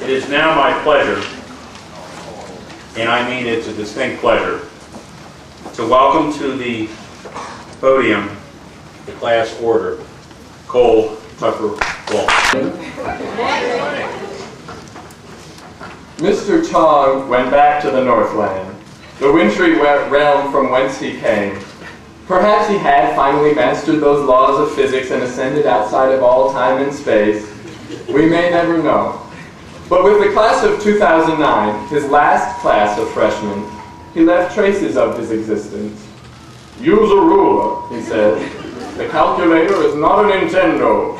It is now my pleasure, and I mean it's a distinct pleasure, to welcome to the podium the class orator, Cole Tucker Wall. Mr. Chong went back to the Northland, the wintry realm from whence he came. Perhaps he had finally mastered those laws of physics and ascended outside of all time and space. We may never know. But with the class of 2009, his last class of freshmen, he left traces of his existence. "Use a ruler," he said. "The calculator is not a Nintendo."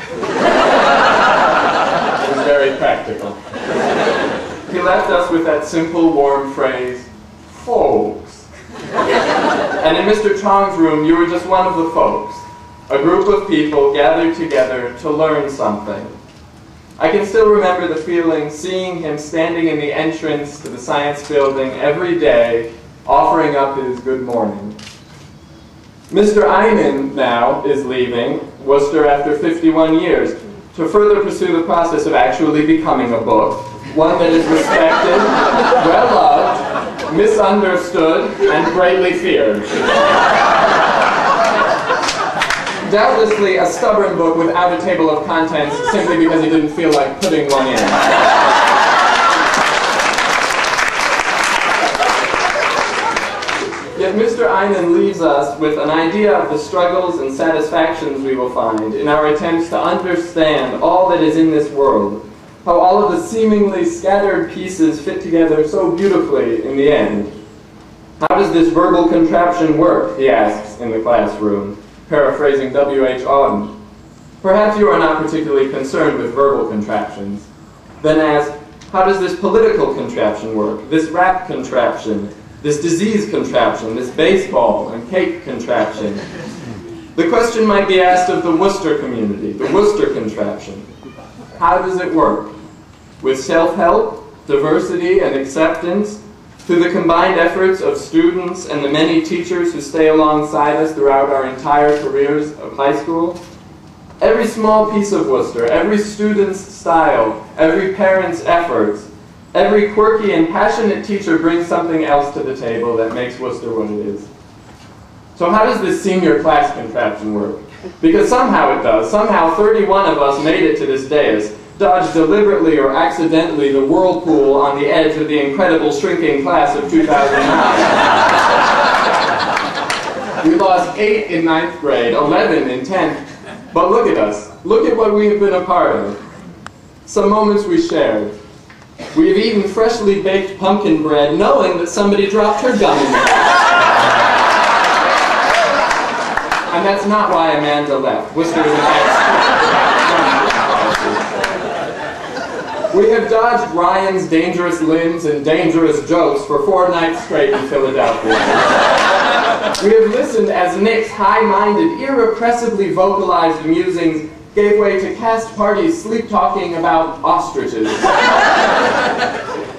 It was very practical. He left us with that simple, warm phrase, "folks." And in Mr. Chong's room, you were just one of the folks, a group of people gathered together to learn something. I can still remember the feeling seeing him standing in the entrance to the science building every day, offering up his good morning. Mr. Einan now is leaving Wooster after 51 years to further pursue the process of actually becoming a book, one that is respected, well-loved, misunderstood, and greatly feared. Doubtlessly a stubborn book without a table of contents simply because he didn't feel like putting one in. Yet Mr. Einan leaves us with an idea of the struggles and satisfactions we will find in our attempts to understand all that is in this world, how all of the seemingly scattered pieces fit together so beautifully in the end. How does this verbal contraption work, he asks in the classroom, paraphrasing W.H. Auden. Perhaps you are not particularly concerned with verbal contraptions. Then ask, how does this political contraption work, this rap contraption, this disease contraption, this baseball and cake contraption? The question might be asked of the Wooster community, the Wooster contraption. How does it work? With self-help, diversity, and acceptance, through the combined efforts of students and the many teachers who stay alongside us throughout our entire careers of high school? Every small piece of Wooster, every student's style, every parent's efforts, every quirky and passionate teacher brings something else to the table that makes Wooster what it is. So how does this senior class contraption work? Because somehow it does. Somehow 31 of us made it to this dais, dodged deliberately or accidentally the whirlpool on the edge of the incredible shrinking class of 2009. We lost 8 in 9th grade, 11 in 10th, but look at us. Look at what we have been a part of. Some moments we shared. We have eaten freshly baked pumpkin bread knowing that somebody dropped her gum in it. And that's not why Amanda left. Wooster is an expert. We have dodged Ryan's dangerous limbs and dangerous jokes for 4 nights straight in Philadelphia. We have listened as Nick's high-minded, irrepressibly vocalized musings gave way to cast parties sleep-talking about ostriches.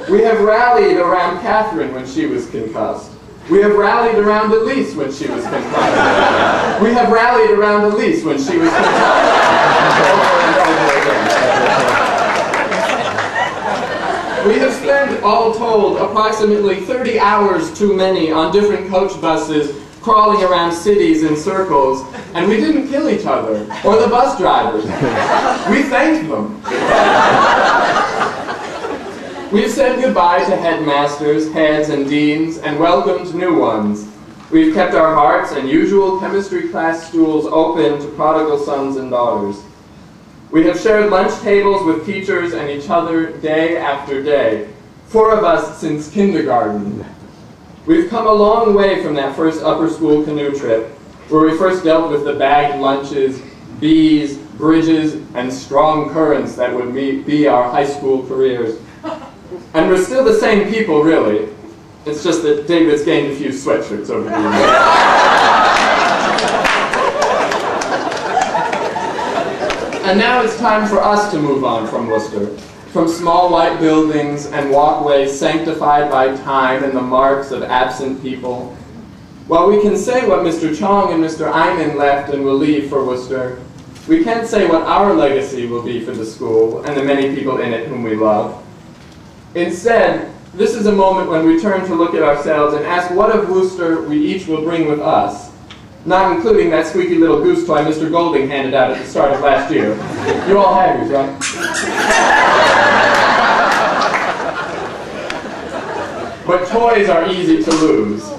We have rallied around Catherine when she was concussed. We have rallied around Elise when she was concussed. We have rallied around Elise when she was concussed. Over and over again. We have spent, all told, approximately 30 hours too many on different coach buses, crawling around cities in circles, and we didn't kill each other, or the bus drivers. We thanked them. We've said goodbye to headmasters, heads, and deans, and welcomed new ones. We've kept our hearts and usual chemistry class stools open to prodigal sons and daughters. We have shared lunch tables with teachers and each other day after day, 4 of us since kindergarten. We've come a long way from that first upper school canoe trip, where we first dealt with the bagged lunches, bees, bridges, and strong currents that would be our high school careers. And we're still the same people, really. It's just that David's gained a few sweatshirts over the years. And now it's time for us to move on from Wooster, from small white buildings and walkways sanctified by time and the marks of absent people. While we can say what Mr. Chong and Mr. Einan left and will leave for Wooster, we can't say what our legacy will be for the school and the many people in it whom we love. Instead, this is a moment when we turn to look at ourselves and ask what of Wooster we each will bring with us, not including that squeaky little goose toy Mr. Golding handed out at the start of last year. You all have yours, right? But toys are easy to lose.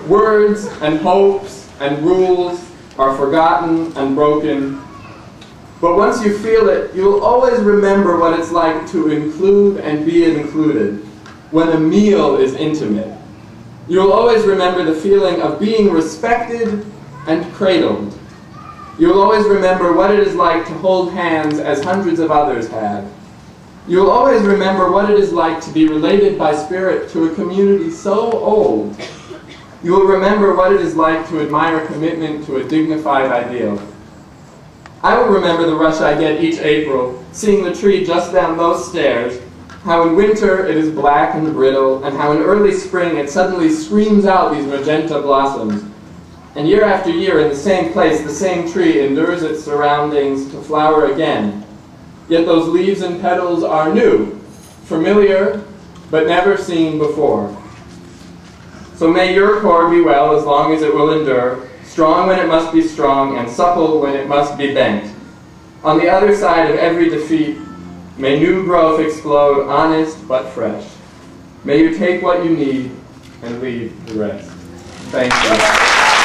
Words and hopes and rules are forgotten and broken. But once you feel it, you'll always remember what it's like to include and be included when a meal is intimate. You'll always remember the feeling of being respected and cradled. You'll always remember what it is like to hold hands as hundreds of others have. You'll always remember what it is like to be related by spirit to a community so old. You will remember what it is like to admire commitment to a dignified ideal. I will remember the rush I get each April, seeing the tree just down those stairs, how in winter it is black and brittle, and how in early spring it suddenly screams out these magenta blossoms. And year after year in the same place, the same tree endures its surroundings to flower again. Yet those leaves and petals are new, familiar, but never seen before. So may your core be well as long as it will endure, strong when it must be strong, and supple when it must be bent. On the other side of every defeat, may new growth explode, honest but fresh. May you take what you need and leave the rest. Thank you.